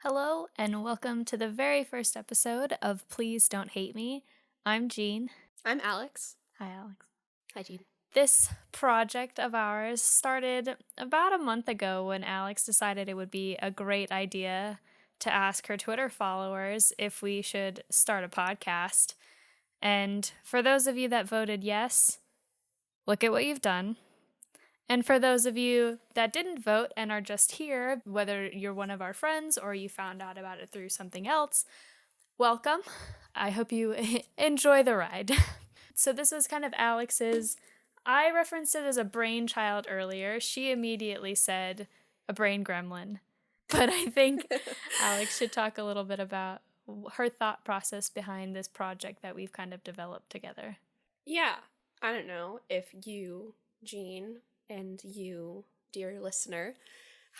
Hello, and welcome to the very first episode of Please Don't Hate Me. I'm Jean. I'm Alex. Hi, Alex. Hi, Jean. This project of ours started about a month ago when Alex decided it would be a great idea to ask her Twitter followers if we should start a podcast. And for those of you that voted yes, look at what you've done. And for those of you that didn't vote and are just here, whether you're one of our friends or you found out about it through something else, welcome. I hope you enjoy the ride. So this was kind of Alex's, I referenced it as a brainchild earlier. She immediately said a brain gremlin. But I think Alex should talk a little bit about her thought process behind this project that we've kind of developed together. Yeah, I don't know if you, Jean, and you, dear listener,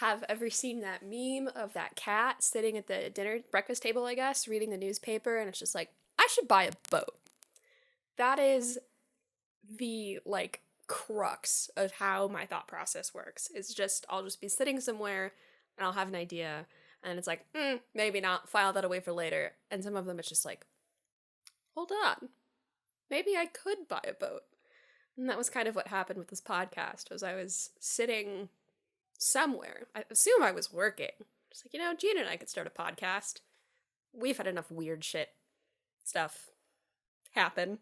have ever seen that meme of that cat sitting at the breakfast table, I guess, reading the newspaper, and it's just like, I should buy a boat. That is the, crux of how my thought process works. It's just, I'll just be sitting somewhere, and I'll have an idea, and it's like, maybe not, file that away for later, and some of them it's just like, hold on, maybe I could buy a boat. And that was kind of what happened with this podcast, was I was sitting somewhere. I assume I was working. Just like, Gina and I could start a podcast. We've had enough weird stuff happen.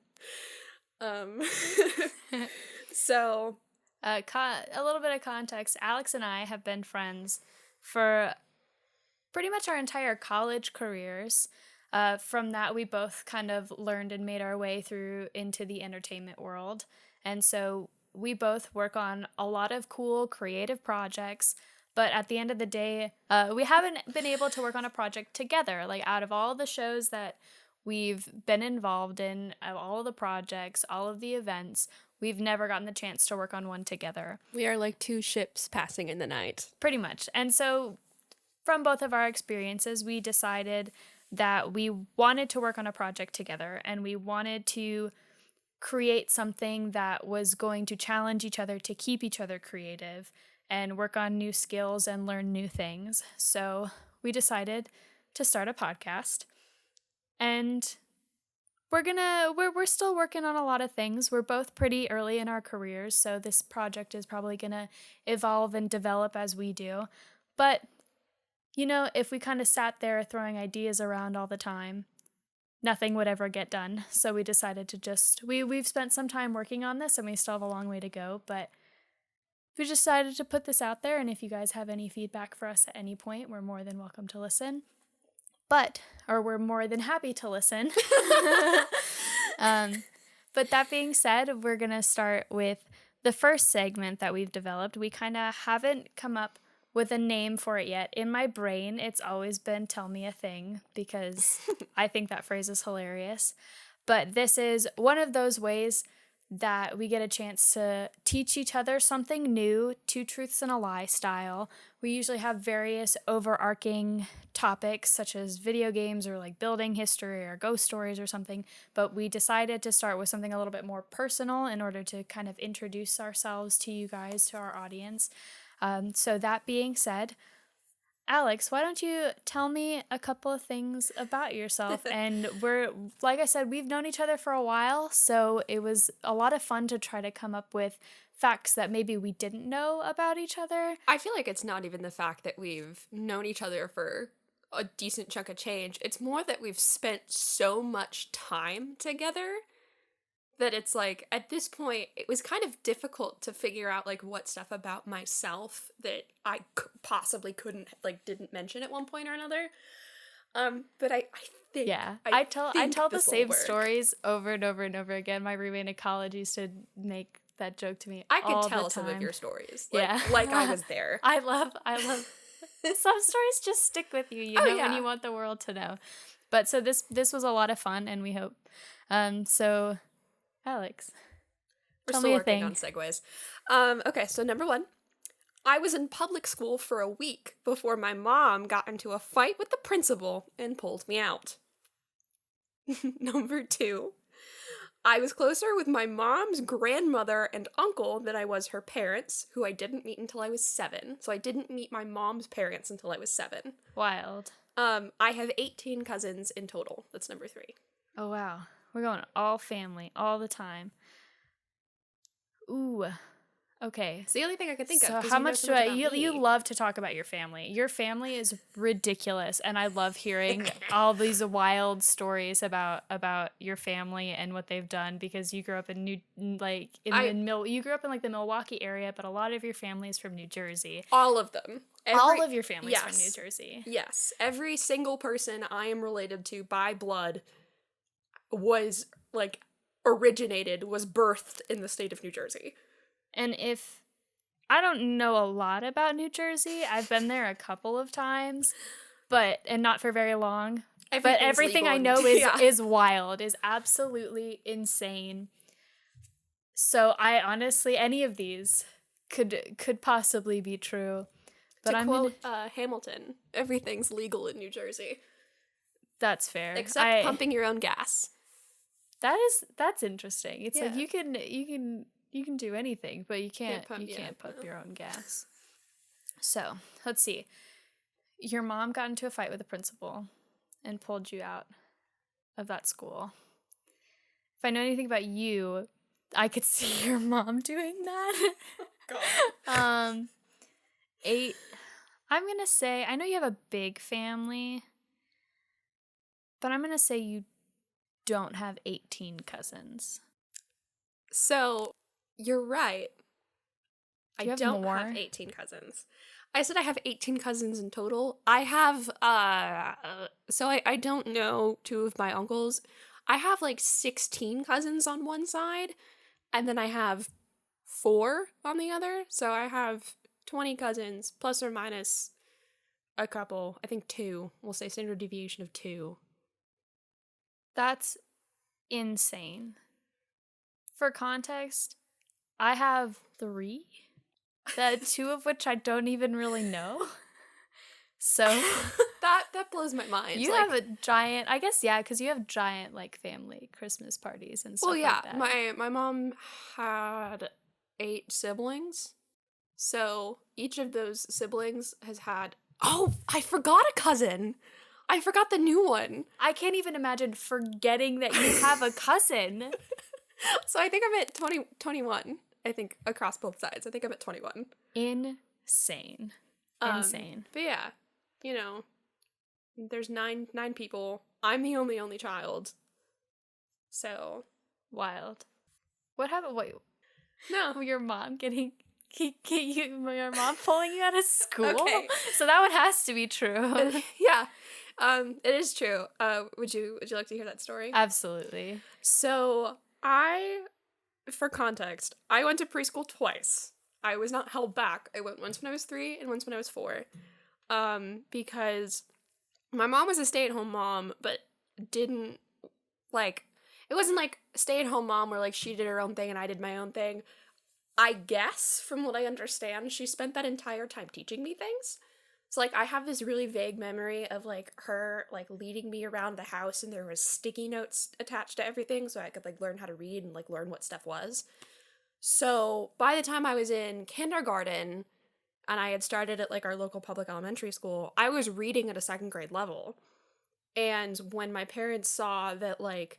So... a little bit of context. Alex and I have been friends for pretty much our entire college careers. From that, we both kind of learned and made our way through into the entertainment world. And so we both work on a lot of cool creative projects, but at the end of the day, we haven't been able to work on a project together. Like, out of all the shows that we've been involved in, all of the projects, all of the events, we've never gotten the chance to work on one together. We are like two ships passing in the night. Pretty much. And so from both of our experiences, we decided that we wanted to work on a project together, and we wanted to create something that was going to challenge each other to keep each other creative and work on new skills and learn new things. So we decided to start a podcast, and we're still working on a lot of things. We're both pretty early in our careers, so this project is probably gonna evolve and develop as we do. But if we kind of sat there throwing ideas around all the time, nothing would ever get done. So we decided to we've spent some time working on this, and we still have a long way to go, but we decided to put this out there, and if you guys have any feedback for us at any point, we're more than welcome to listen. We're more than happy to listen. But that being said, we're going to start with the first segment that we've developed. We kind of haven't come up with a name for it yet. In my brain, it's always been Tell Me a Thing, because I think that phrase is hilarious. But this is one of those ways that we get a chance to teach each other something new, two truths and a lie style. We usually have various overarching topics such as video games or like building history or ghost stories or something, but we decided to start with something a little bit more personal in order to kind of introduce ourselves to you guys, to our audience. So that being said, Alex, why don't you tell me a couple of things about yourself? And like I said, we've known each other for a while, so it was a lot of fun to try to come up with facts that maybe we didn't know about each other. I feel like it's not even the fact that we've known each other for a decent chunk of change. It's more that we've spent so much time together that it's like, at this point, it was kind of difficult to figure out, like, what stuff about myself that I possibly didn't mention at one point or another. But I think... Yeah, I tell the same stories over and over and over again. My roommate in college used to make that joke to me I all could tell the some time. of your stories. Yeah. Like I was there. I love some stories just stick with you, yeah. when you want the world to know. But so this was a lot of fun, and we hope. So, Alex, We're tell still me a working thing. on segues. Okay, so number one, I was in public school for a week before my mom got into a fight with the principal and pulled me out. Number two, I was closer with my mom's grandmother and uncle than I was her parents, who I didn't meet until I was 7. So I didn't meet my mom's parents until I was 7. Wild. I have 18 cousins in total. That's number 3. Oh, wow. We're going all family all the time. Ooh. Okay. It's the only thing I could think of. So 'cause how you know much so do much I about you me. love to talk about your family. Your family is ridiculous, and I love hearing all these wild stories about your family and what they've done, because you grew up in you grew up in like the Milwaukee area, but a lot of your family is from New Jersey. All of them. All of your family's from New Yes. Jersey. Yes. Every single person I am related to by blood was, like, was birthed in the state of New Jersey. And if I don't know a lot about New Jersey, I've been there a couple of times, and not for very long. But everything I know is wild, is absolutely insane. So I honestly, any of these could possibly be true. But to quote Hamilton, everything's legal in New Jersey. That's fair. Except pumping your own gas. That's interesting. It's like you can do anything, but you can't pump your own gas. So, let's see. Your mom got into a fight with the principal and pulled you out of that school. If I know anything about you, I could see your mom doing that. God. 8. I'm going to say, I know you have a big family, but I'm going to say you don't have 18 cousins. So, you're right. I don't more? have 18 cousins. I said I have 18 cousins in total. I have, so I don't know 2 of my uncles. I have like 16 cousins on one side, and then I have 4 on the other. So I have 20 cousins, plus or minus a couple. I think 2. We'll say standard deviation of 2. That's insane. For context, I have 3, 2 of which I don't even really know. So that blows my mind. You have a giant, I guess, yeah, because you have giant like family Christmas parties and stuff. Well, yeah, like that. my mom had 8 siblings, so each of those siblings has had. Oh, I forgot a cousin. I forgot the new one. I can't even imagine forgetting that you have a cousin. So I think I'm at 21. I think across both sides. I think I'm at 21. Insane. Insane. But yeah, you know, there's nine people. I'm the only child. So wild. What happened? Wait. No, your mom your mom pulling you out of school? Okay. So that one has to be true. Yeah. It is true. Would you like to hear that story? Absolutely. So for context, I went to preschool twice. I was not held back. I went once when I was 3 and once when I was 4. Because my mom was a stay-at-home mom, but didn't, like, it wasn't like stay-at-home mom where, like, she did her own thing and I did my own thing. I guess, from what I understand, she spent that entire time teaching me things. So, like, I have this really vague memory of, like, her, like, leading me around the house, and there was sticky notes attached to everything so I could, like, learn how to read and, like, learn what stuff was. So, by the time I was in kindergarten, and I had started at, like, our local public elementary school, I was reading at a 2nd grade level. And when my parents saw that, like,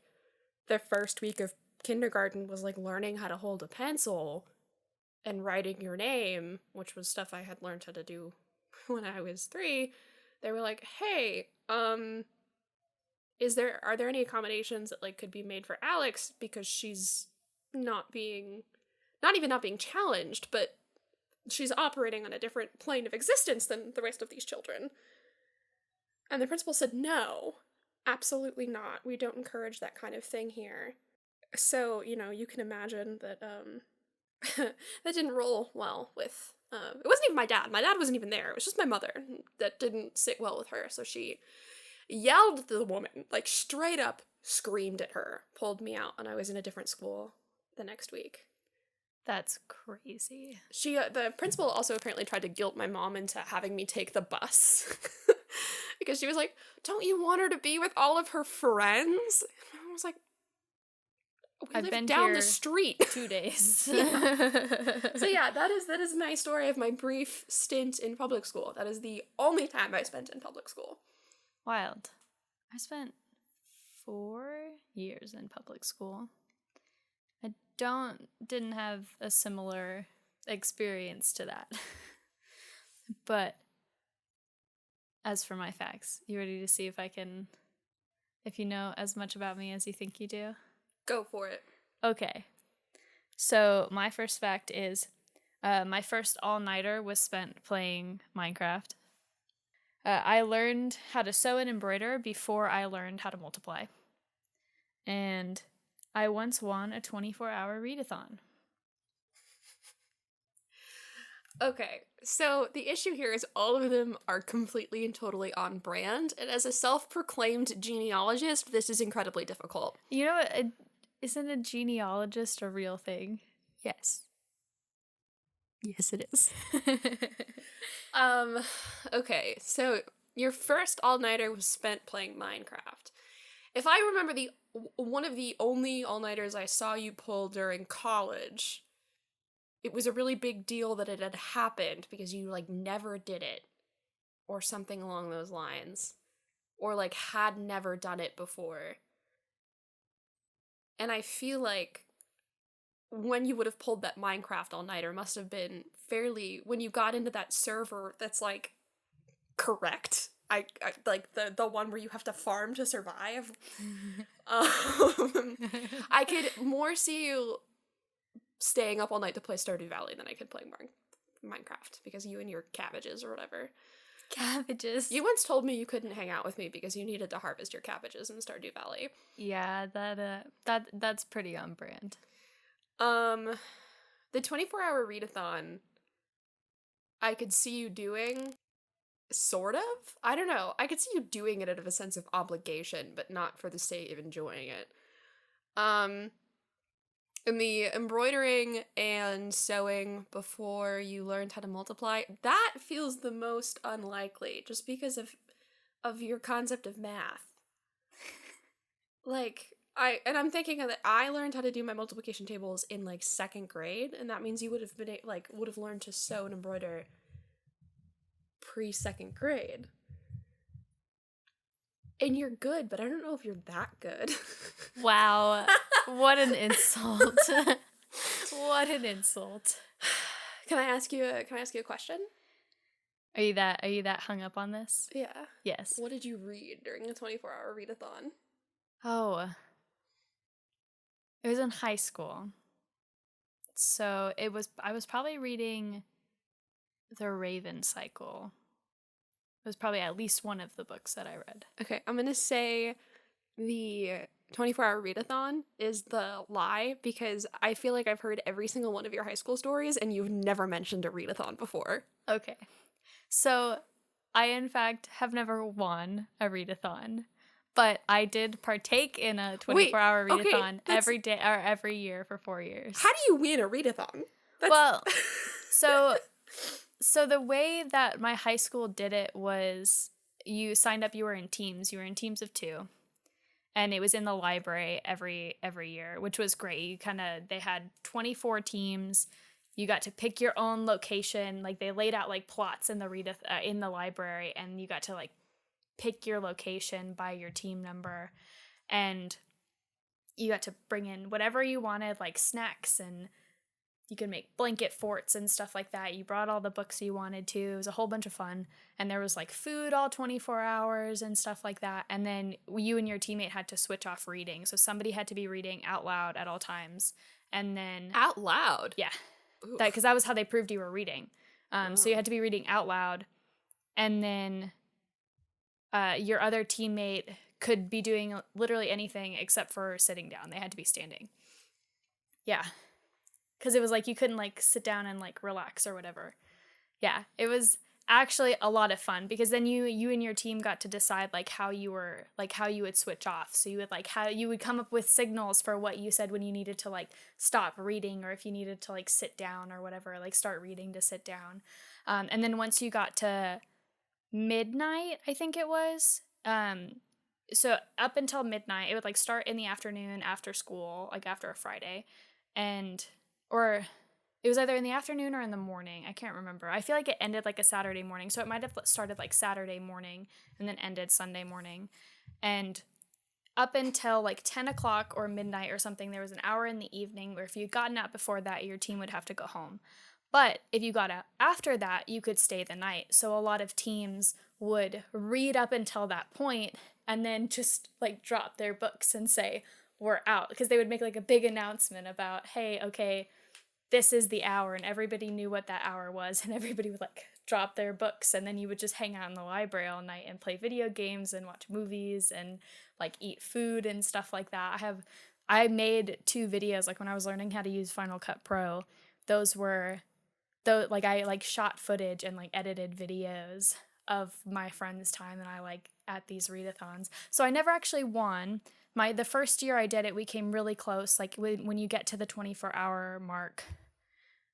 the first week of kindergarten was, like, learning how to hold a pencil and writing your name, which was stuff I had learned how to do when I was 3, they were like, hey, are there any accommodations that, like, could be made for Alex, because she's not being challenged, but she's operating on a different plane of existence than the rest of these children. And the principal said, no, absolutely not. We don't encourage that kind of thing here. So, you know, you can imagine that, that didn't roll well with, it wasn't even my dad. My dad wasn't even there. It was just my mother that didn't sit well with her. So she yelled at the woman, like, straight up screamed at her, pulled me out, and I was in a different school the next week. That's crazy. The principal also apparently tried to guilt my mom into having me take the bus. Because she was like, don't you want her to be with all of her friends? And I was like, We I've live been down here the street. 2 days. Yeah. So yeah, that is my story of my brief stint in public school. That is the only time I spent in public school. Wild. I spent 4 years in public school. I didn't have a similar experience to that. But as for my facts, you ready to see if you know as much about me as you think you do? Go for it. Okay. So my first fact is my first all-nighter was spent playing Minecraft. I learned how to sew and embroider before I learned how to multiply. And I once won a 24-hour read-a-thon. Okay, so the issue here is all of them are completely and totally on brand, and as a self-proclaimed genealogist, this is incredibly difficult. You know what? Isn't a genealogist a real thing? Yes. Yes, it is. Okay, so your first all-nighter was spent playing Minecraft. If I remember one of the only all-nighters I saw you pull during college, it was a really big deal that it had happened because you, like, never did it. Or something along those lines. Or, like, had never done it before. And I feel like when you would have pulled that Minecraft all-nighter must have been fairly, when you got into that server that's, like, correct. I like the one where you have to farm to survive. I could more see you staying up all night to play Stardew Valley than I could play Minecraft, because you and your cabbages or whatever. Cabbages. You once told me you couldn't hang out with me because you needed to harvest your cabbages in Stardew Valley. Yeah, that's pretty on brand. The 24-hour read-a-thon, I could see you doing, sort of? I don't know. I could see you doing it out of a sense of obligation, but not for the sake of enjoying it. And the embroidering and sewing before you learned how to multiply, that feels the most unlikely, just because of your concept of math. Like, I'm thinking that I learned how to do my multiplication tables in, like, 2nd grade, and that means you would have learned to sew and embroider pre-2nd grade. And you're good, but I don't know if you're that good. Wow. What an insult. What an insult. Can I ask you a question? Are you that hung up on this? Yeah. Yes. What did you read during the 24-hour read-a-thon? Oh. It was in high school. So I was probably reading The Raven Cycle. It was probably at least one of the books that I read. Okay, I'm gonna say the 24-hour read-a-thon is the lie, because I feel like I've heard every single one of your high school stories and you've never mentioned a read-a-thon before. Okay. So I, in fact, have never won a read-a-thon, but I did partake in a 24-hour read-a-thon every day or every year for 4 years. How do you win a read-a-thon? Well, so the way that my high school did it was you signed up, you were in teams of 2. And it was in the library every year, which was great. They had 24 teams. You got to pick your own location. Like, they laid out, like, plots in the library, and you got to, like, pick your location by your team number. And you got to bring in whatever you wanted, like snacks, and you could make blanket forts and stuff like that. You brought all the books you wanted to. It was a whole bunch of fun. And there was, like, food all 24 hours and stuff like that. And then you and your teammate had to switch off reading. So somebody had to be reading out loud at all times. And then... Out loud? Yeah. Because that was how they proved you were reading. So you had to be reading out loud. And then your other teammate could be doing literally anything except for sitting down. They had to be standing. Yeah. Because it was like you couldn't, like, sit down and, like, relax or whatever. Yeah, it was actually a lot of fun, because then you and your team got to decide, like, how you would switch off. So you would, like, how you would come up with signals for what you said when you needed to, like, stop reading, or if you needed to, like, sit down or whatever, like, start reading to sit down. And then once you got to midnight, I think it was, so up until midnight, it would like start in the afternoon after school, like after a Friday, and or it was either in the afternoon or in the morning. I can't remember. I feel like it ended like a Saturday morning, so it might have started like Saturday morning and then ended Sunday morning. And up until like 10 o'clock or midnight or something, there was an hour in the evening where if you'd gotten out before that, your team would have to go home. But if you got out after that, you could stay the night. So a lot of teams would read up until that point and then just like drop their books and say, we're out. Because they would make like a big announcement about, hey, okay, this is the hour. And everybody knew what that hour was. And everybody would like drop their books. And then you would just hang out in the library all night and play video games and watch movies and like eat food and stuff like that. I made 2 videos like when I was learning how to use Final Cut Pro. Those were though like I like shot footage and like edited videos of my friends' time and I like at these readathons. So I never actually won. The first year I did it, we came really close. Like when you get to the 24-hour mark,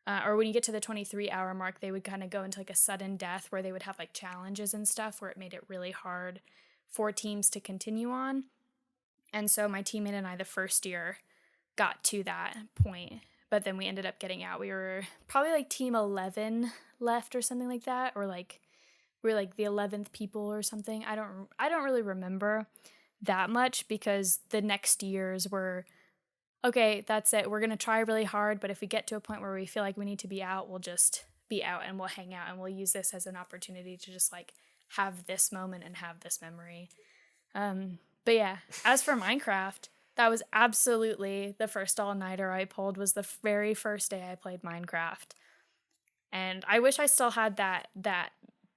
or when you get to the 23-hour mark, they would kind of go into like a sudden death where they would have like challenges and stuff where it made it really hard for teams to continue on. And so my teammate and I the first year got to that point, but then we ended up getting out. We were probably like team 11 left or something like that, or like we were like the 11th people or something. I don't really remember that much because the next years were okay, that's it. We're going to try really hard, but if we get to a point where we feel like we need to be out, we'll just be out and we'll hang out and we'll use this as an opportunity to just like have this moment and have this memory. But yeah, as for Minecraft, that was absolutely the first all-nighter I pulled. Was the very first day I played Minecraft. And I wish I still had that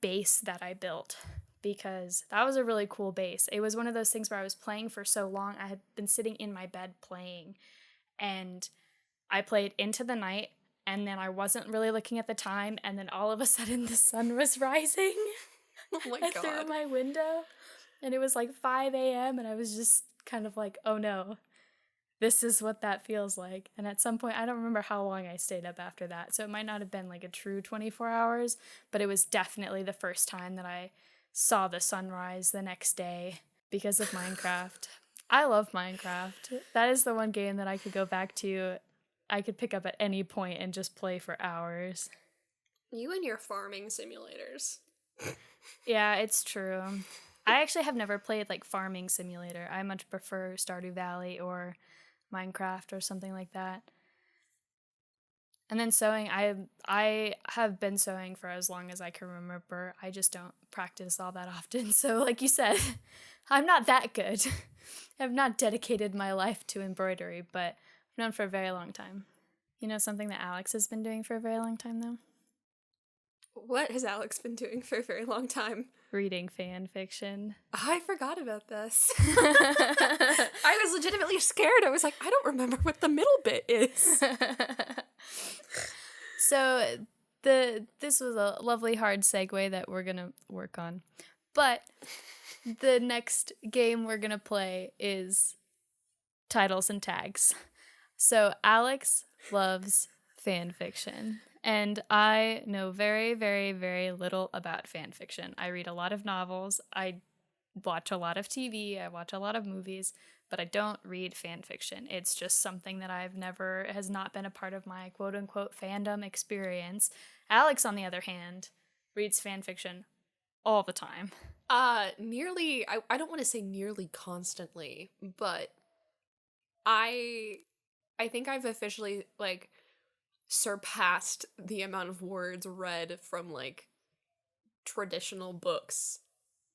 base that I built because that was a really cool base. It was one of those things where I was playing for so long. I had been sitting in my bed playing and I played into the night and then I wasn't really looking at the time and then all of a sudden the sun was rising Oh my God. through my window and it was like 5 a.m. and I was just kind of like, oh no, this is what that feels like. And at some point, I don't remember how long I stayed up after that. So it might not have been like a true 24 hours, but it was definitely the first time that I saw the sunrise the next day because of Minecraft. I love Minecraft. That is the one game that I could go back to. I could pick up at any point and just play for hours. You and your farming simulators. Yeah, it's true. I actually have never played like Farming Simulator. I much prefer Stardew Valley or Minecraft or something like that. And then sewing, I have been sewing for as long as I can remember. I just don't practice all that often. So like you said, I'm not that good. I've not dedicated my life to embroidery, but I've known for a very long time. You know something that Alex has been doing for a very long time though? What has Alex been doing for a very long time? Reading fan fiction. I forgot about this. I was legitimately scared. I was like, I don't remember what the middle bit is. So this was a lovely hard segue that we're going to work on. But the next game we're going to play is Titles and Tags. So Alex loves fan fiction. And I know very, very, very little about fan fiction. I read a lot of novels. I watch a lot of TV. I watch a lot of movies, but I don't read fan fiction. It's just something that has not been a part of my quote unquote fandom experience. Alex, on the other hand, reads fan fiction all the time. I don't want to say nearly constantly, but I think I've officially like surpassed the amount of words read from like traditional books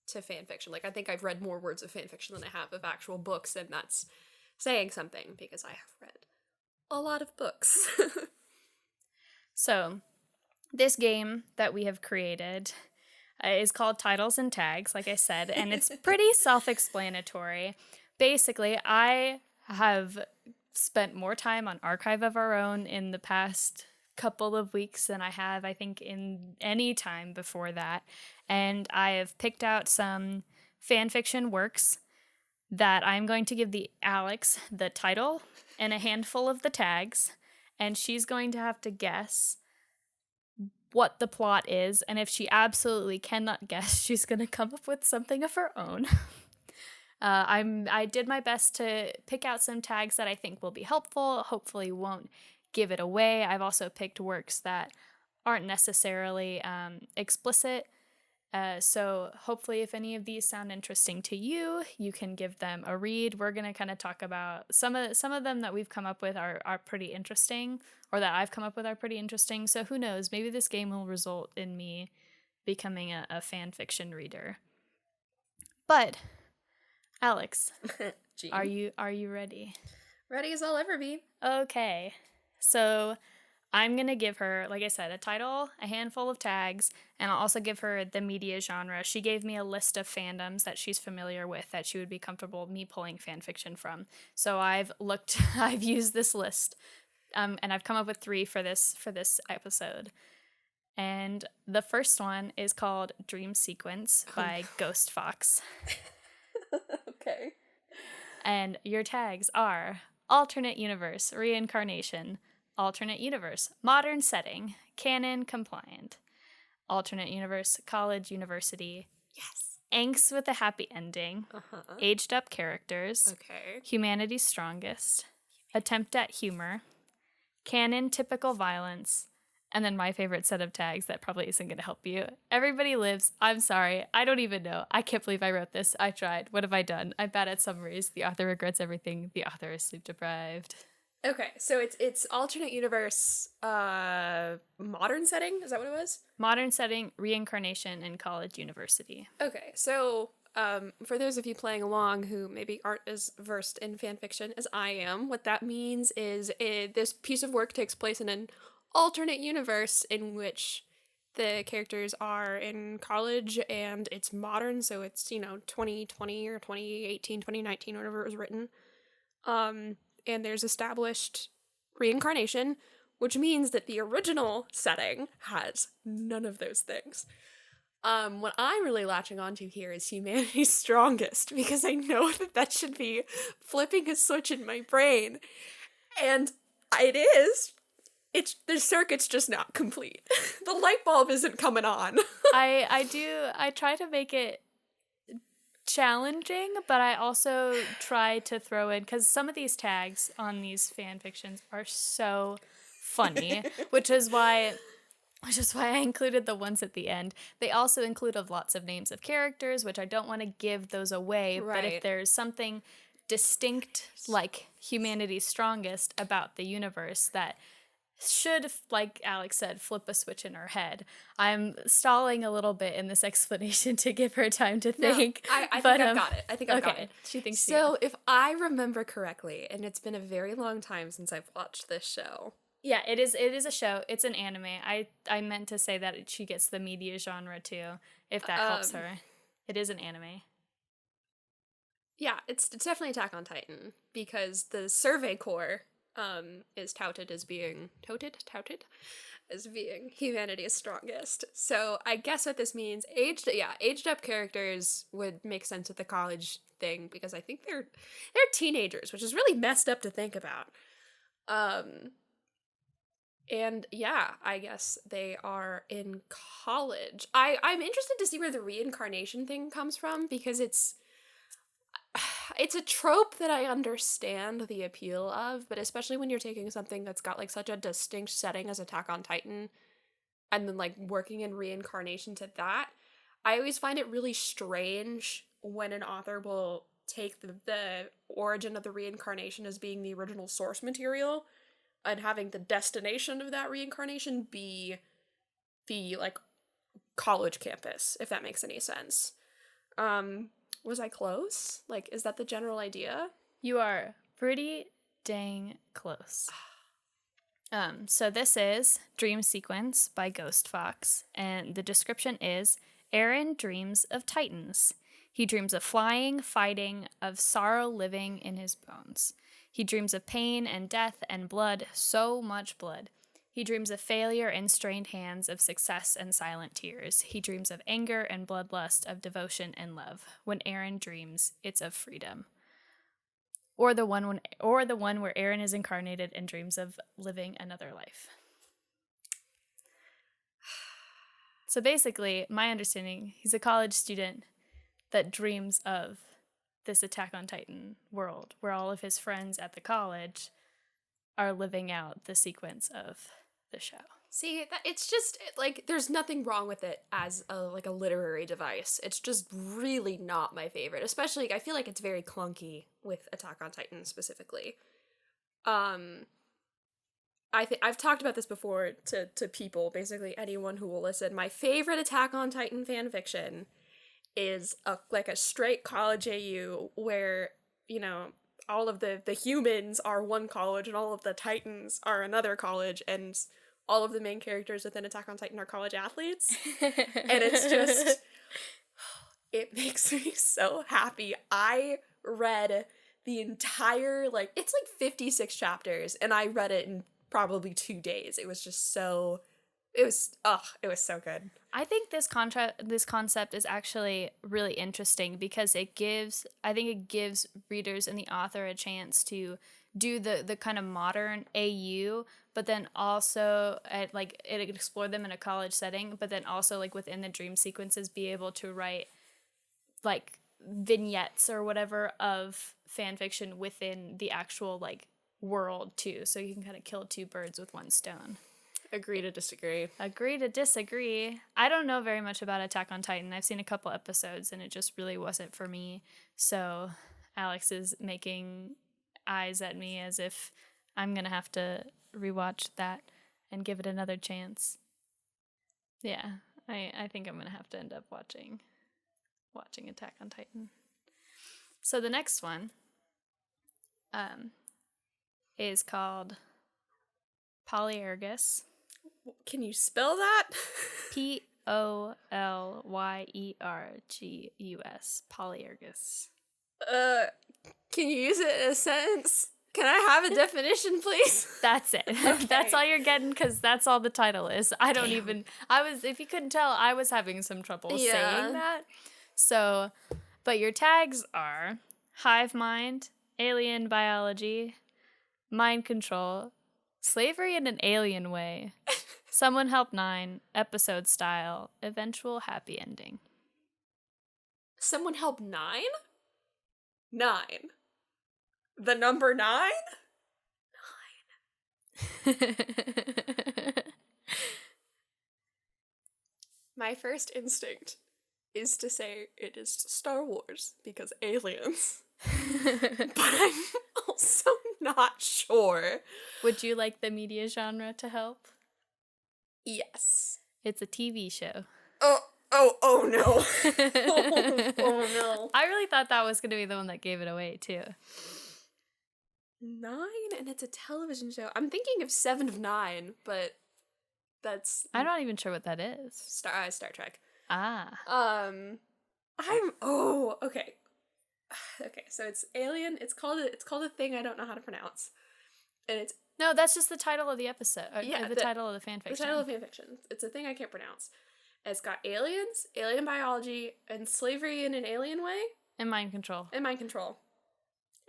to fan fiction. Like I think I've read more words of fan fiction than I have of actual books, and that's saying something because I have read a lot of books. So, this game that we have created is called Titles and Tags, like I said, and it's pretty self-explanatory. Basically, I have spent more time on Archive of Our Own in the past couple of weeks than I have, I think, in any time before that. And I have picked out some fan fiction works that I'm going to give Alex the title and a handful of the tags, and she's going to have to guess what the plot is, and if she absolutely cannot guess, she's going to come up with something of her own. I did my best to pick out some tags that I think will be helpful, hopefully won't give it away. I've also picked works that aren't necessarily explicit. So hopefully if any of these sound interesting to you, you can give them a read. We're going to kind of talk about some of them that we've come up with are pretty interesting, or that I've come up with are pretty interesting. So who knows, maybe this game will result in me becoming a fan fiction reader. But Alex, Jean. are you ready? Ready as I'll ever be. Okay. So I'm going to give her, like I said, a title, a handful of tags, and I'll also give her the media genre. She gave me a list of fandoms that she's familiar with that she would be comfortable me pulling fan fiction from. So I've used this list, and I've come up with 3 for this episode. And the first one is called Dream Sequence by Ghost Fox. Okay. And your tags are alternate universe, reincarnation, alternate universe, modern setting, canon compliant, alternate universe, college, university, Yes. angst with a happy ending, aged up characters, Okay. humanity's strongest, attempt at humor, canon typical violence, and then my favorite set of tags that probably isn't going to help you. Everybody lives. I'm sorry. I don't even know. I can't believe I wrote this. I tried. What have I done? I'm bad at summaries. The author regrets everything. The author is sleep deprived. Okay, so it's alternate universe, modern setting. Is that what it was? Modern setting, reincarnation, and college, university. Okay, so for those of you playing along who maybe aren't as versed in fan fiction as I am, what that means is this piece of work takes place in an alternate universe in which the characters are in college and it's modern, so it's 2020 or 2018, 2019, whatever it was written. And there's established reincarnation, which means that the original setting has none of those things. What I'm really latching onto here is humanity's strongest, because I know that should be flipping a switch in my brain. And it is. The circuit's just not complete. The light bulb isn't coming on. I try to make it challenging, but I also try to throw in, because some of these tags on these fan fictions are so funny, which is why I included the ones at the end. They also include lots of names of characters, which I don't want to give those away, Right. but if there's something distinct, like humanity's strongest, about the universe that should, like Alex said, flip a switch in her head. I'm stalling a little bit in this explanation to give her time to think. No, I think I've got it. I think I've got okay, it. she thinks so. If I remember correctly, and it's been a very long time since I've watched this show. Yeah, it is a show. It's an anime. I meant to say that she gets the media genre too, if that helps her. It is an anime. Yeah, it's definitely Attack on Titan, because the Survey Corps is touted as being humanity's strongest. So I guess what this means, aged up characters would make sense with the college thing, because I think they're teenagers, which is really messed up to think about. And yeah, I guess they are in college. I'm interested to see where the reincarnation thing comes from, because it's a trope that I understand the appeal of, but especially when you're taking something that's got like such a distinct setting as Attack on Titan and then like working in reincarnation to that, I always find it really strange when an author will take the origin of the reincarnation as being the original source material and having the destination of that reincarnation be the like college campus, if that makes any sense. Was I close? Like, is that the general idea? You are pretty dang close. So this is Dream Sequence by Ghost Fox, and the description is: Eren dreams of titans. He dreams of flying, fighting, of sorrow living in his bones. He dreams of pain and death and blood, so much blood. He dreams of failure and strained hands, of success and silent tears. He dreams of anger and bloodlust, of devotion and love. When Eren dreams, it's of freedom. Or the one where Eren is incarnated and dreams of living another life. So basically, my understanding, he's a college student that dreams of this Attack on Titan world where all of his friends at the college are living out the sequence of the show. See, it's just like there's nothing wrong with it as a literary device. It's just really not my favorite. Especially, I feel like it's very clunky with Attack on Titan specifically. I've talked about this before to people, basically anyone who will listen. My favorite Attack on Titan fan fiction is a straight college AU where, you know, all of the humans are one college and all of the Titans are another college, and all of the main characters within Attack on Titan are college athletes. And it's just, it makes me so happy. I read the entire, it's 56 chapters, and I read it in probably 2 days. It was just so, it was so good. I think this concept is actually really interesting because I think it gives readers and the author a chance to do the kind of modern AU, but then also it explore them in a college setting, but then also within the dream sequences be able to write vignettes or whatever of fan fiction within the actual world too. So you can kind of kill two birds with one stone. Agree to disagree. Agree to disagree. I don't know very much about Attack on Titan. I've seen a couple episodes and it just really wasn't for me. So Alex is making eyes at me as if I'm going to have to rewatch that and give it another chance. Yeah, I think I'm going to have to end up watching Attack on Titan. So the next one is called Polyergus. Can you spell that? Polyergus. Polyergus. Can you use it in a sentence? Can I have a definition, please? That's it. Okay. That's all you're getting because that's all the title is. If you couldn't tell, I was having some trouble saying that. So, but your tags are hive mind, alien biology, mind control, slavery in an alien way, someone help 9, episode style, eventual happy ending. Someone help 9? 9. The number 9? 9. My first instinct is to say it is Star Wars because aliens. But I'm also not sure. Would you like the media genre to help? Yes. It's a TV show. Oh no. Oh no. I really thought that was going to be the one that gave it away too. 9 and it's a television show. I'm thinking of 7 of 9, but that's I'm not even sure what that is. Star Trek. Ah. Okay. Okay, so it's alien. It's called a thing I don't know how to pronounce. And it's no, that's just the title of the episode. The title of the fanfiction. The title of the fanfiction. It's a thing I can't pronounce. It's got aliens, alien biology, and slavery in an alien way. And mind control. All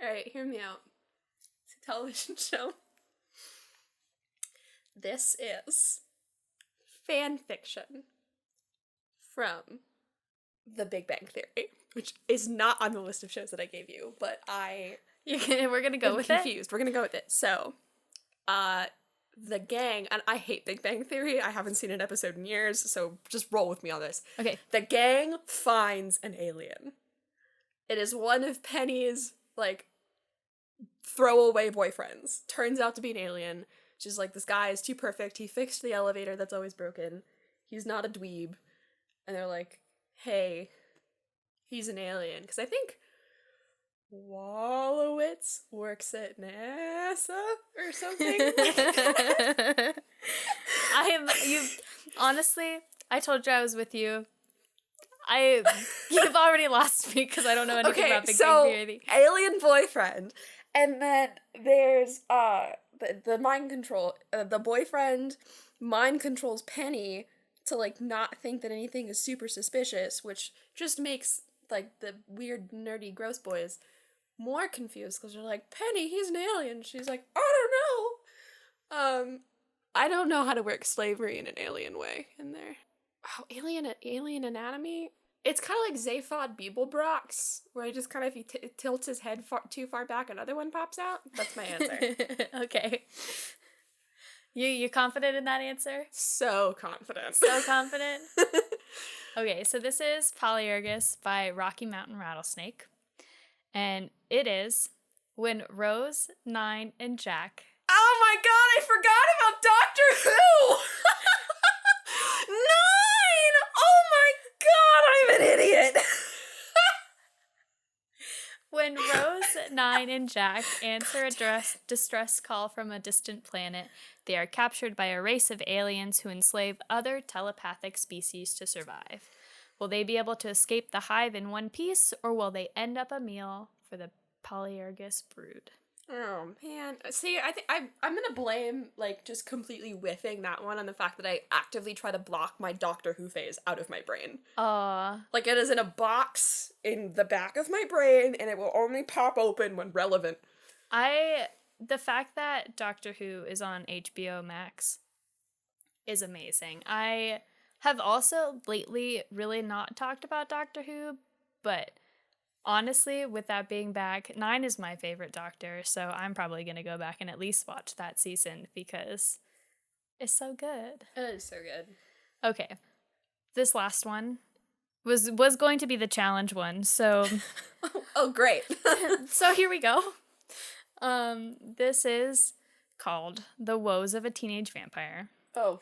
right, hear me out. It's a television show. This is fan fiction from The Big Bang Theory, which is not on the list of shows that I gave you, but we're gonna go with confused. We're gonna go with it. So, the gang, and I hate Big Bang Theory. I haven't seen an episode in years, so just roll with me on this. Okay. The gang finds an alien. It is one of Penny's throwaway boyfriends. Turns out to be an alien. She's like, this guy is too perfect. He fixed the elevator that's always broken. He's not a dweeb. And they're like, hey, he's an alien. Because I think Wallowitz works at NASA or something. Honestly, I told you I was with you. You've already lost me because I don't know anything about Big Bang Theory. Alien boyfriend. And then there's the mind control. The boyfriend mind controls Penny to not think that anything is super suspicious, which just makes the weird nerdy gross boys more confused because they're like, Penny, he's an alien. She's like, I don't know. I don't know how to work slavery in an alien way in there. Oh, alien anatomy? It's kind of like Zaphod Beeblebrox, where he just kind of, if he tilts his head too far back, another one pops out. That's my answer. Okay. You confident in that answer? So confident. So confident? Okay, so this is Polyergus by Rocky Mountain Rattlesnake. And it is when Rose, Nine, and Jack... Oh my god, I forgot about Doctor Who! Nine! Oh my god, I'm an idiot! When Rose, Nine, and Jack answer a distress call from a distant planet, they are captured by a race of aliens who enslave other telepathic species to survive. Will they be able to escape the hive in one piece, or will they end up a meal for the Polyergus brood? Oh man. See, I think I'm gonna blame, like, just completely whiffing that one on the fact that I actively try to block my Doctor Who phase out of my brain. Like, it is in a box in the back of my brain, and it will only pop open when relevant. The fact that Doctor Who is on HBO Max is amazing. I have also lately really not talked about Doctor Who, but honestly, with that being back, 9 is my favorite Doctor, so I'm probably going to go back and at least watch that season because it's so good. It is so good. Okay. This last one was going to be the challenge one, so... Oh, great. So here we go. This is called The Woes of a Teenage Vampire. Oh.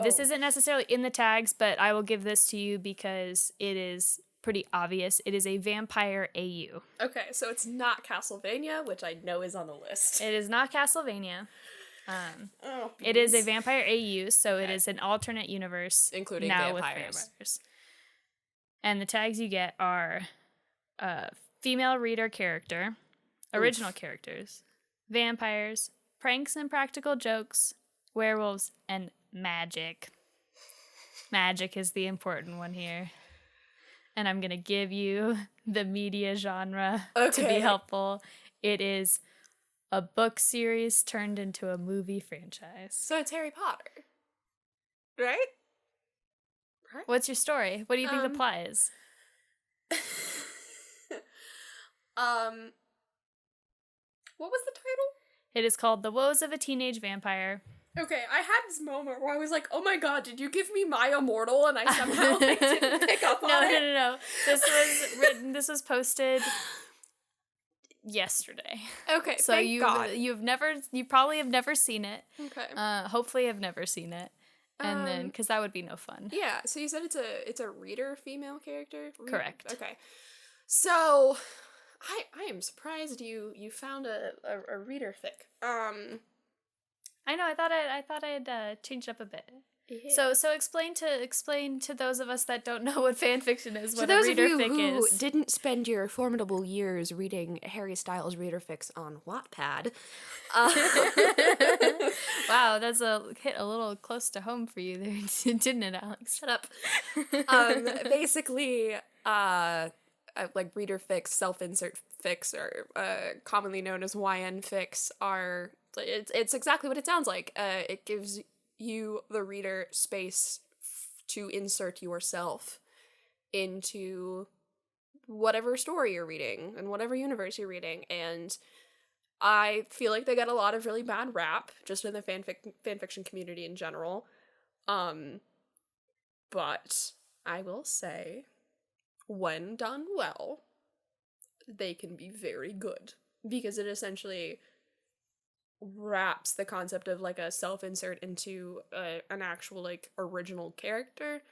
This isn't necessarily in the tags, but I will give this to you because it is pretty obvious. It is a vampire AU. Okay, so it's not Castlevania, which I know is on the list. It is not Castlevania. It is a vampire AU, so it is an alternate universe, including now vampires. With vampires. And the tags you get are female reader character, original characters, vampires, pranks and practical jokes, werewolves, and magic. Magic is the important one here. And I'm going to give you the media genre to be helpful. It is a book series turned into a movie franchise. So it's Harry Potter. Right? What's your story? What do you think the plot is? What was the title? It is called The Woes of a Teenage Vampire. Okay, I had this moment where I was like, oh my god, did you give me My Immortal? And I somehow didn't pick up on it. No. This was posted yesterday. Okay, so thank God. You probably have never seen it. Okay. Hopefully have never seen it. And then, because that would be no fun. Yeah, so you said it's a reader female character? Correct. Okay. So, I am surprised you found a reader fic. I know. I thought I'd change it up a bit. Yeah. So explain to those of us that don't know what fan fiction is. So what those a reader of you fic who is. didn't spend your formidable years reading Harry Styles reader fics on Wattpad. Wow, that's hit a little close to home for you there, didn't it, Alex? Shut up. Basically, like reader fics, self-insert fics, or commonly known as YN fics, are it's exactly what it sounds like. It gives you, the reader, space to insert yourself into whatever story you're reading and whatever universe you're reading. And I feel like they get a lot of really bad rap just in the fanfiction community in general. But I will say, when done well, they can be very good, because it essentially wraps the concept of like a self-insert into an actual like original character.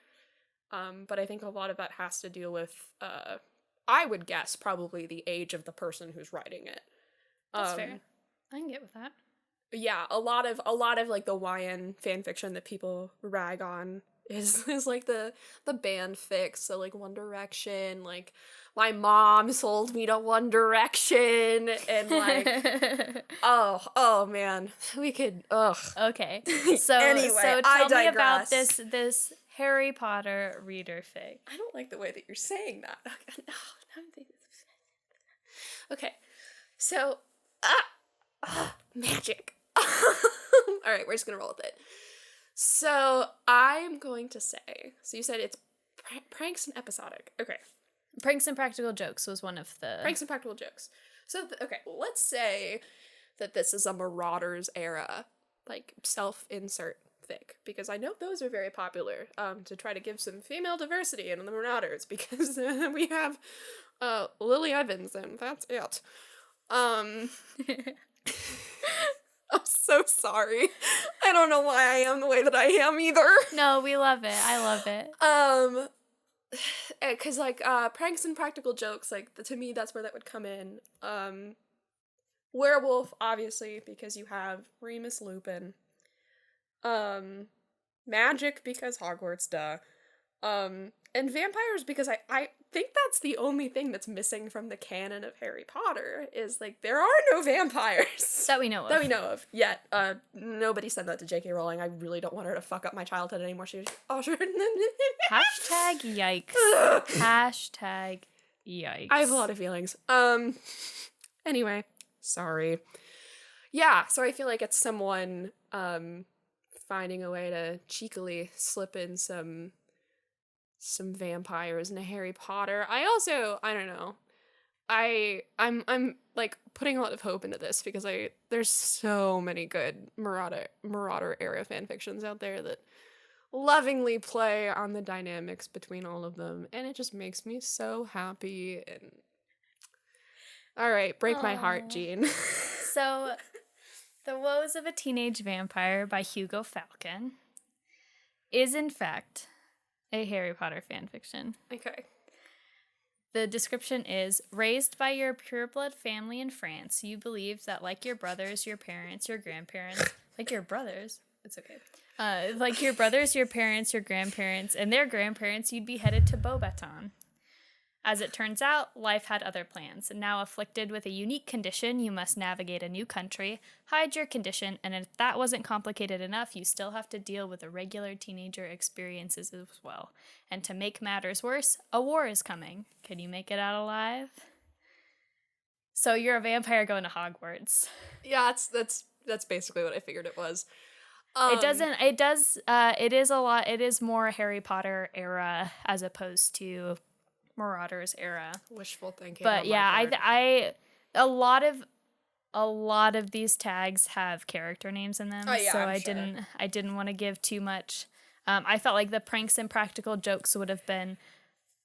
But I think a lot of that has to deal with I would guess probably the age of the person who's writing it. That's fair. I can get with that. Yeah, a lot of like the YN fanfiction that people rag on is like the band fics, so like One Direction, like my mom sold me to One Direction, and like oh man, we could Okay. So anyway, so I tell me digress. about this Harry Potter reader fic. I don't like the way that you're saying that. Okay, so magic. All right, we're just gonna roll with it. So I'm going to say, so you said it's Pranks and episodic. Okay. Pranks and Practical Jokes was one of the... Pranks and Practical Jokes. So, okay, let's say that this is a Marauders era, like, self-insert thing, because I know those are very popular, to try to give some female diversity in the Marauders, because we have, Lily Evans, and that's it. I'm so sorry. I don't know why I am the way that I am either. No, we love it. I love it. Because, like, Pranks and Practical Jokes, like, to me, that's where that would come in. Werewolf, obviously, because you have Remus Lupin. Magic, because Hogwarts, duh. And vampires, because I think that's the only thing that's missing from the canon of Harry Potter, is, like, there are no vampires. That we know of. That we know of. Yet, nobody said that to J.K. Rowling. I really don't want her to fuck up my childhood anymore. She was ushered. Hashtag yikes. Hashtag yikes. I have a lot of feelings. Anyway, sorry. Yeah, so I feel like it's someone, finding a way to cheekily slip in some vampires into Harry Potter. I don't know. I'm like putting a lot of hope into this because there's so many good Marauder era fan fictions out there that lovingly play on the dynamics between all of them, and it just makes me so happy. And all right, break my heart, Jean. So, The Woes of a Teenage Vampire by Hugo Falcon is in fact a Harry Potter fanfiction. Okay. The description is, raised by your pureblood family in France, you believe that like your brothers, your parents, your grandparents, like your brothers, it's okay. Like your brothers, your parents, your grandparents, and their grandparents, you'd be headed to Beauxbaton. As it turns out, life had other plans. Now afflicted with a unique condition, you must navigate a new country, hide your condition, and if that wasn't complicated enough, you still have to deal with the regular teenager experiences as well. And to make matters worse, a war is coming. Can you make it out alive? So you're a vampire going to Hogwarts. Yeah, that's basically what I figured it was. It is more Harry Potter era as opposed to Marauders era. Wishful thinking. But yeah, a lot of these tags have character names in them, so I didn't want to give too much. I felt like the Pranks and Practical Jokes would have been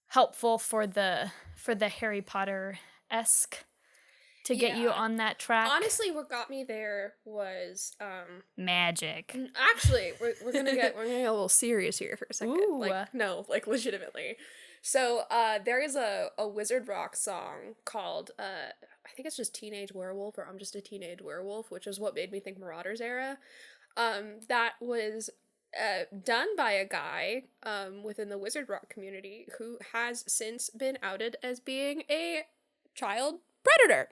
helpful for the Harry Potter-esque to get you on that track. Honestly, what got me there was magic. Actually, we're gonna get a little serious here for a second. Ooh. Like legitimately. So there is a Wizard Rock song called I think it's just Teenage Werewolf, or I'm Just a Teenage Werewolf, which is what made me think Marauders era. That was done by a guy within the Wizard Rock community who has since been outed as being a child predator.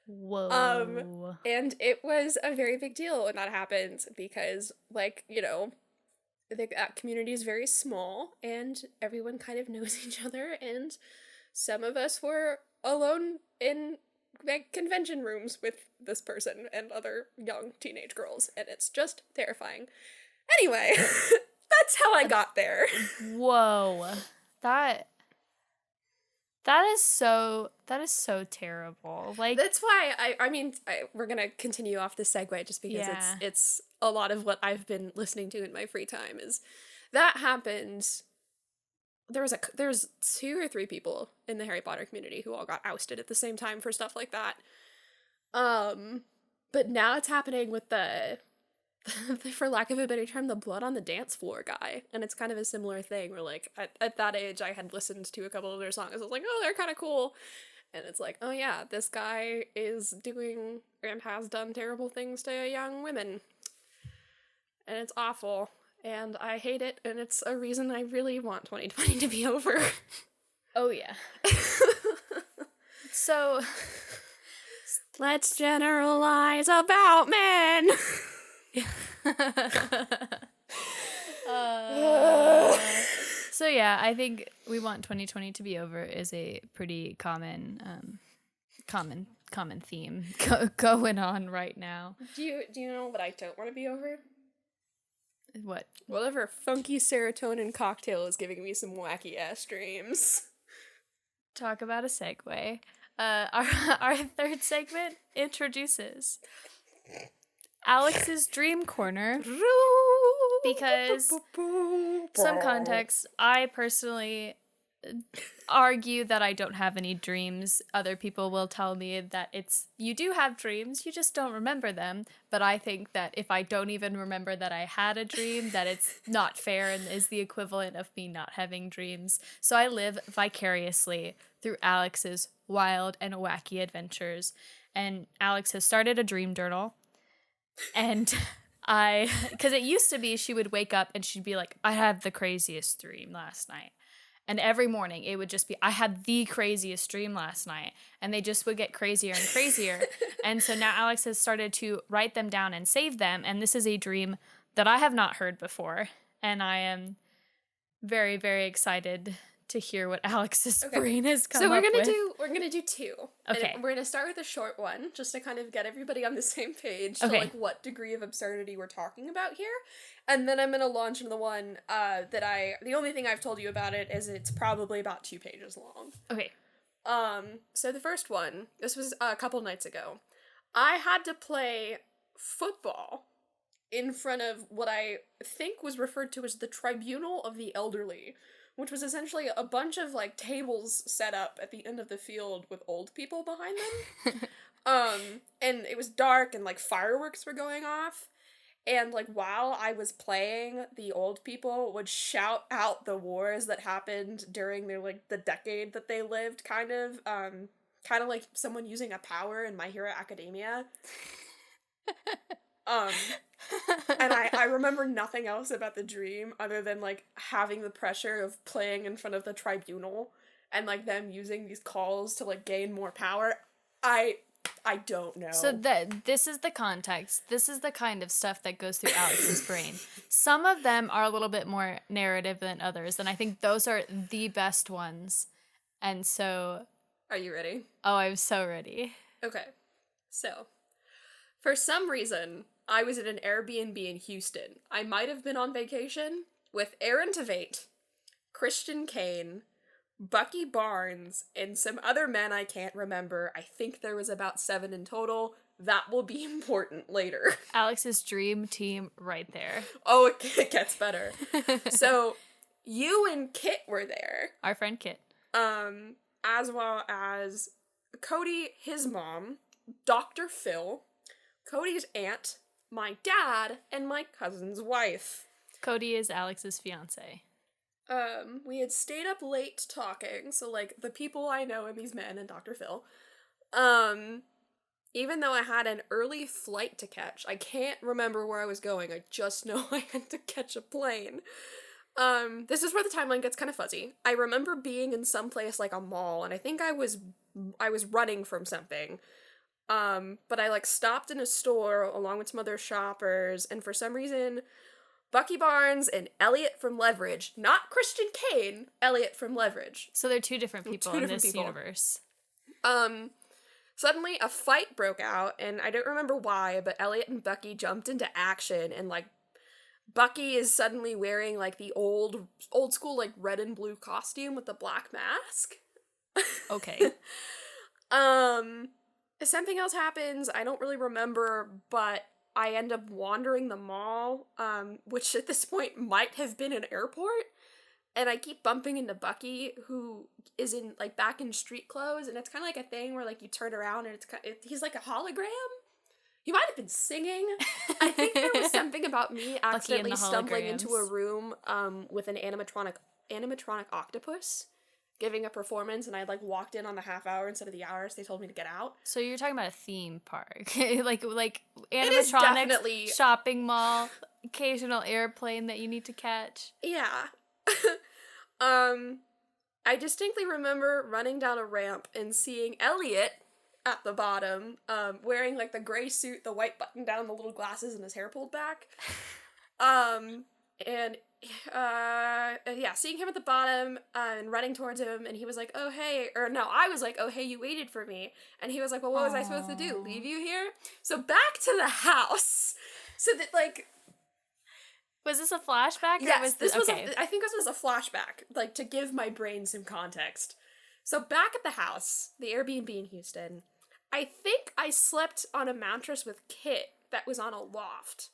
Whoa. And it was a very big deal when that happened because, like, I think that community is very small and everyone kind of knows each other, and some of us were alone in like convention rooms with this person and other young teenage girls, and it's just terrifying. Anyway, that's how I got there. Whoa. That is so terrible. Like, that's why we're gonna continue off this segue just because it's a lot of what I've been listening to in my free time. Is that happened. There's 2 or 3 people in the Harry Potter community who all got ousted at the same time for stuff like that. But now it's happening with the for lack of a better term, the blood on the dance floor guy. And it's kind of a similar thing where, like, at that age, I had listened to a couple of their songs. I was like, oh, they're kind of cool. And it's like, oh yeah, this guy is doing and has done terrible things to young women. And it's awful. And I hate it. And it's a reason I really want 2020 to be over. Oh yeah. So, let's generalize about men. So yeah, I think we want 2020 to be over is a pretty common theme going on right now. Do you know what I don't want to be over? What? Whatever funky serotonin cocktail is giving me some wacky ass dreams. Talk about a segue. Our our third segment introduces Alex's Dream Corner. Because some context, I personally argue that I don't have any dreams. Other people will tell me that you do have dreams, you just don't remember them. But I think that if I don't even remember that I had a dream, that it's not fair and is the equivalent of me not having dreams. So I live vicariously through Alex's wild and wacky adventures. And Alex has started a dream journal. And because it used to be she would wake up and she'd be like, I had the craziest dream last night. And every morning it would just be, I had the craziest dream last night. And they just would get crazier and crazier. And so now Alex has started to write them down and save them. And this is a dream that I have not heard before. And I am very, very excited to hear what Alex's brain has come up with. So we're gonna do two. Okay. And we're gonna start with a short one, just to kind of get everybody on the same page to like what degree of absurdity we're talking about here. And then I'm gonna launch into the one the only thing I've told you about it is it's probably about 2 pages long. Okay. So the first one, this was a couple nights ago. I had to play football in front of what I think was referred to as the Tribunal of the Elderly, which was essentially a bunch of, like, tables set up at the end of the field with old people behind them. And it was dark and, like, fireworks were going off. And, like, while I was playing, the old people would shout out the wars that happened during their, like, the decade that they lived, kind of like someone using a power in My Hero Academia. And I remember nothing else about the dream other than, like, having the pressure of playing in front of the tribunal and, like, them using these calls to, like, gain more power. I don't know. So this is the context. This is the kind of stuff that goes through Alex's brain. Some of them are a little bit more narrative than others, and I think those are the best ones. And so... Are you ready? Oh, I'm so ready. Okay. So, for some reason, I was at an Airbnb in Houston. I might have been on vacation with Aaron Tveit, Christian Kane, Bucky Barnes, and some other men I can't remember. I think there was about 7 in total. That will be important later. Alex's dream team right there. Oh, it gets better. So, you and Kit were there. Our friend Kit. As well as Cody, his mom, Dr. Phil, Cody's aunt, my dad, and my cousin's wife. Cody is Alex's fiance. We had stayed up late talking, so, like, the people I know and these men and Dr. Phil. Even though I had an early flight to catch, I can't remember where I was going, I just know I had to catch a plane. This is where the timeline gets kind of fuzzy. I remember being in some place like a mall, and I think I was running from something. But I, like, stopped in a store along with some other shoppers, and for some reason, Bucky Barnes and Elliot from Leverage, not Christian Kane, Elliot from Leverage. So they're two different people in this universe. Suddenly a fight broke out, and I don't remember why, but Elliot and Bucky jumped into action, and, like, Bucky is suddenly wearing, like, the old school, like, red and blue costume with the black mask. Okay. Something else happens, I don't really remember, but I end up wandering the mall, which at this point might have been an airport, and I keep bumping into Bucky, who is in, like, back in street clothes, and it's kind of like a thing where, like, you turn around and he's like a hologram. He might have been singing. I think there was something about me accidentally stumbling into a room with an animatronic octopus giving a performance, and I, like, walked in on the half hour instead of the hours they told me to get out. So you're talking about a theme park. like animatronics, shopping mall, occasional airplane that you need to catch. Yeah. I distinctly remember running down a ramp and seeing Elliot at the bottom, wearing, like, the gray suit, the white button down, the little glasses, and his hair pulled back. Seeing him at the bottom, and running towards him, and he was like, oh, hey, or no, I was like, oh, hey, you waited for me, and he was like, well, what was I supposed to do, leave you here? So back to the house, so that, like, Was this a flashback? Or Yes, was this was. okay? I think this was a flashback, like to give my brain some context. So back at the house, the Airbnb in Houston, I think I slept on a mattress with Kit that was on a loft.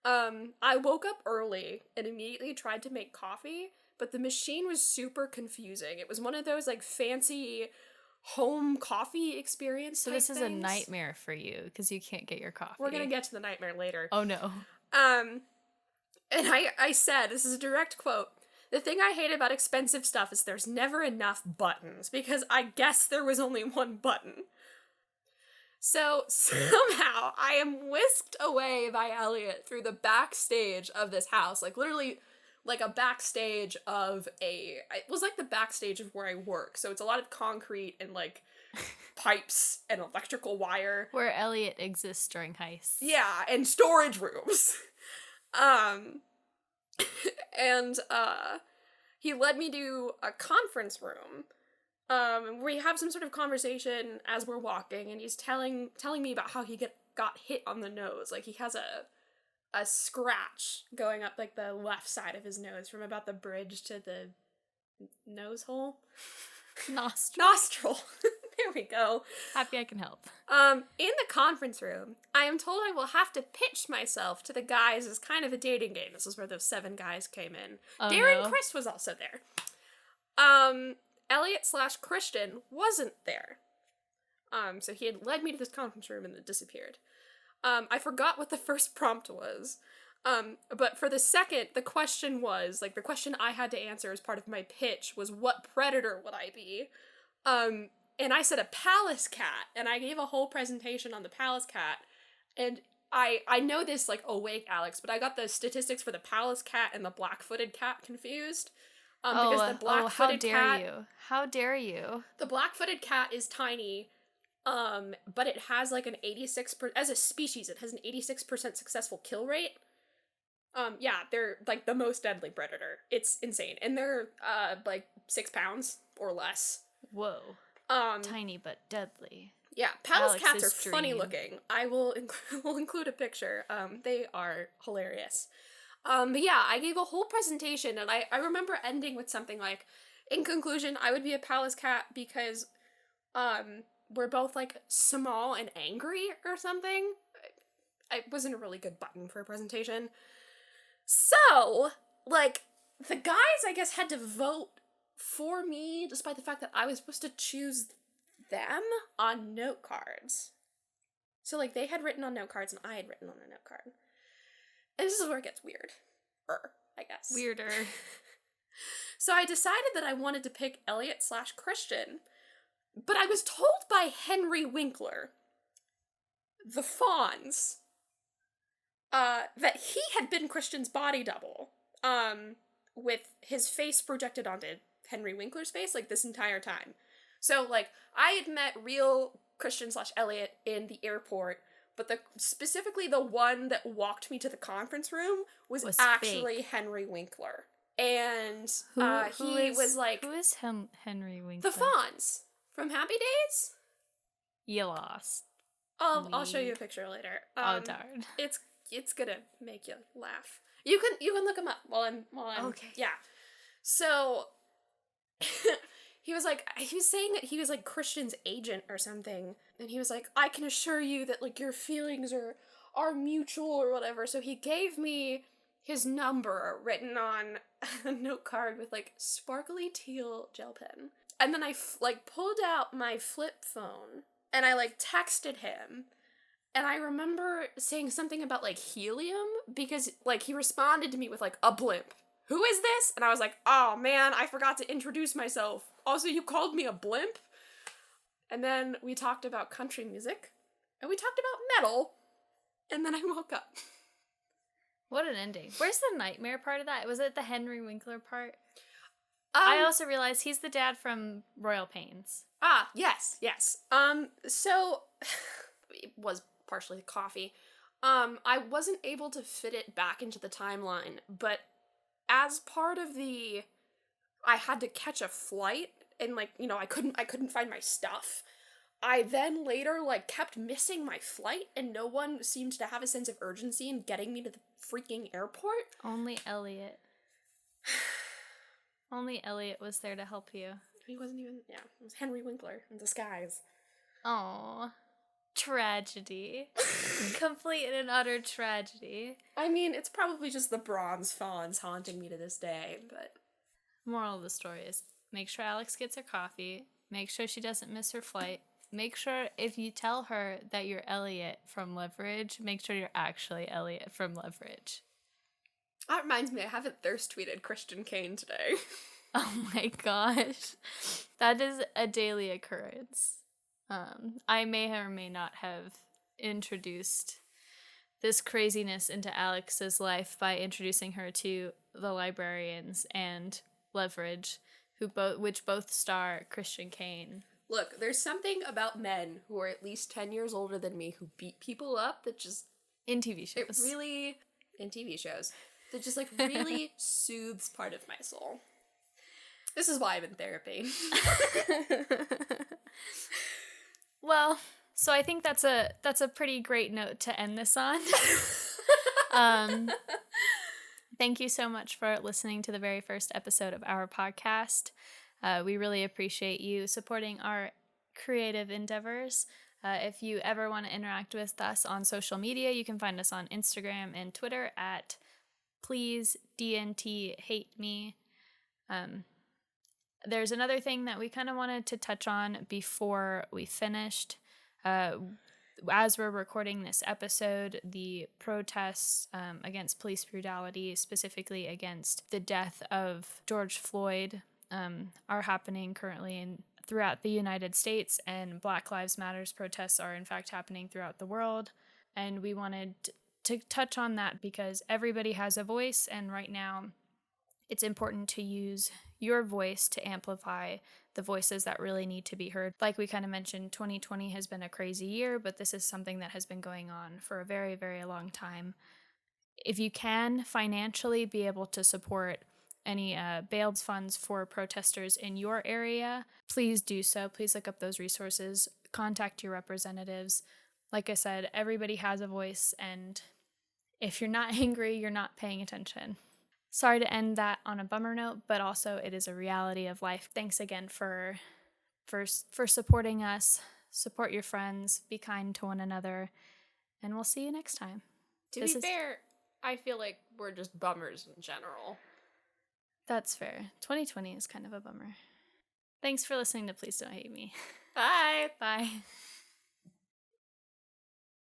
I woke up early and immediately tried to make coffee, but the machine was super confusing. It was one of those like fancy home coffee experience. So type this is a things. nightmare for you because you can't get your coffee. We're gonna get to the nightmare later. Oh no. And I said, this is a direct quote, the thing I hate about expensive stuff is there's never enough buttons, because I guess there was only one button. So somehow I am whisked away by Elliot through the backstage of this house, like literally like a backstage of it was like the backstage of where I work. So it's a lot of concrete and like pipes and electrical wire. Where Elliot exists during heists. Yeah, and storage rooms. And he led me to a conference room. We have some sort of conversation as we're walking, and he's telling me about how he got hit on the nose. Like he has a scratch going up like the left side of his nose from about the bridge to the nose hole. Nostril. There we go. Happy I can help. In the conference room, I am told I will have to pitch myself to the guys as kind of a dating game. This is where those 7 guys came in. Oh, Darren no. Chris was also there. Elliot/Christian wasn't there. So he had led me to this conference room and then disappeared. I forgot what the first prompt was. But for the second, the question was, like, the question I had to answer as part of my pitch was, what predator would I be? And I said a Pallas cat, and I gave a whole presentation on the Pallas cat, and I know this, like, awake, Alex, but I got the statistics for the Pallas cat and the black-footed cat confused. Because the black-footed cat... How dare you? The black-footed cat is tiny, but it has, like, an 86%... As a species, it has an 86% successful kill rate. Yeah, they're, like, the most deadly predator. It's insane. And they're, like, 6 pounds or less. Whoa. Tiny but deadly. Yeah, Pallas cats Alex's are funny dream. looking. I will include a picture. They are hilarious. But yeah, I gave a whole presentation, and I remember ending with something like, in conclusion, I would be a Pallas cat because, we're both, like, small and angry or something. It wasn't a really good button for a presentation. So, like, the guys, I guess, had to vote for me, despite the fact that I was supposed to choose them on note cards. So, like, they had written on note cards, and I had written on a note card. And this is where it gets weird. I guess. Weirder. So I decided that I wanted to pick Elliot/Christian, but I was told by Henry Winkler, the Fawns, that he had been Christian's body double, with his face projected onto Henry Winkler's face, like, this entire time. So, like, I had met real Christian/Elliot in the airport, but specifically the one that walked me to the conference room was actually fake. Henry Winkler. And Who was like... Who is Henry Winkler? The Fawns from Happy Days? You lost. I'll show you a picture later. Oh, darn. It's gonna make you laugh. You can look him up while I'm Okay. Yeah. So he was saying that he was like Christian's agent or something, and he was like, I can assure you that, like, your feelings are mutual or whatever. So he gave me his number written on a note card with, like, sparkly teal gel pen. And then I pulled out my flip phone and I, like, texted him. And I remember saying something about, like, helium, because, like, he responded to me with, like, a blimp. Who is this? And I was like, oh man, I forgot to introduce myself. Also, you called me a blimp? And then we talked about country music, and we talked about metal, and then I woke up. What an ending. Where's the nightmare part of that? Was it the Henry Winkler part? I also realized he's the dad from Royal Pains. Ah, yes. So, it was partially coffee. I wasn't able to fit it back into the timeline, but as part of I had to catch a flight, and, like, you know, I couldn't find my stuff. I then later, like, kept missing my flight, and no one seemed to have a sense of urgency in getting me to the freaking airport. Only Elliot. Only Elliot was there to help you. He wasn't even, yeah, it was Henry Winkler in disguise. Oh, tragedy. Complete and utter tragedy. I mean, it's probably just the bronze fawns haunting me to this day, but... Moral of the story is, make sure Alex gets her coffee, make sure she doesn't miss her flight, make sure if you tell her that you're Elliot from Leverage, make sure you're actually Elliot from Leverage. That reminds me, I haven't thirst tweeted Christian Kane today. Oh my gosh. That is a daily occurrence. I may or may not have introduced this craziness into Alex's life by introducing her to The Librarians and Leverage, which both star Christian Kane. Look, there's something about men who are at least 10 years older than me who beat people up that just... In TV shows. It really... In TV shows. That just, like, really soothes part of my soul. This is why I'm in therapy. Well, so I think that's a pretty great note to end this on. Thank you so much for listening to the very first episode of our podcast. We really appreciate you supporting our creative endeavors. If you ever want to interact with us on social media, you can find us on Instagram and Twitter at pleasednthateme. There's another thing that we kind of wanted to touch on before we finished. As we're recording this episode, the protests against police brutality, specifically against the death of George Floyd, are happening currently throughout the United States, and Black Lives Matters protests are in fact happening throughout the world. And we wanted to touch on that because everybody has a voice, and right now it's important to use your voice to amplify the voices that really need to be heard. Like we kind of mentioned, 2020 has been a crazy year, but this is something that has been going on for a very, very long time. If you can financially be able to support any bail funds for protesters in your area, please do so. Please look up those resources. Contact your representatives. Like I said, everybody has a voice, and if you're not angry, you're not paying attention. Sorry to end that on a bummer note, but also it is a reality of life. Thanks again for supporting us. Support your friends. Be kind to one another. And we'll see you next time. To be fair, I feel like we're just bummers in general. That's fair. 2020 is kind of a bummer. Thanks for listening to Please Don't Hate Me. Bye. Bye.